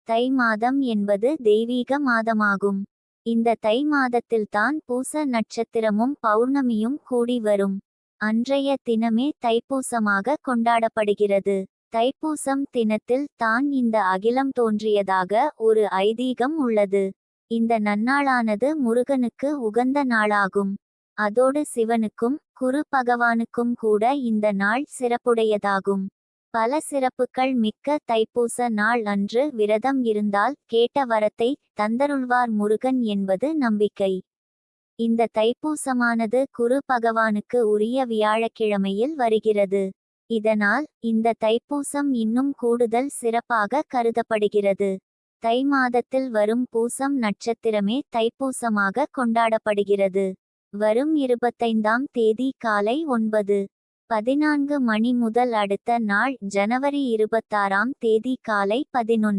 தை மாதம் என்பது தெய்வீக மாதமாகும். இந்த தை மாதத்தில்தான் பூச நட்சத்திரமும் பௌர்ணமியும் கூடி வரும். அன்றைய தினமே தைப்பூசமாக கொண்டாடப்படுகிறது. தைப்பூசம் தினத்தில் தான் இந்த அகிலம் தோன்றியதாக ஒரு ஐதீகம் உள்ளது. இந்த நன்னாளானது முருகனுக்கு உகந்த நாளாகும். அதோடு சிவனுக்கும் குரு பகவானுக்கும் கூட இந்த நாள் சிறப்புடையதாகும். பல சிறப்புகள் மிக்க தைப்பூச நாள் அன்று விரதம் இருந்தால் கேட்ட வரத்தை தந்தருள்வார் முருகன் என்பது நம்பிக்கை. இந்த தைப்பூசமானது குரு பகவானுக்கு உரிய வியாழக்கிழமையில் வருகிறது. இதனால் இந்த தைப்பூசம் இன்னும் கூடுதல் சிறப்பாக கருதப்படுகிறது. தை மாதத்தில் வரும் பூசம் நட்சத்திரமே தைப்பூசமாக கொண்டாடப்படுகிறது. வரும் 25ஆம் தேதி காலை 9:14 மணி முதல் அடுத்த நாள் ஜனவரி 26ஆம் தேதி காலை 11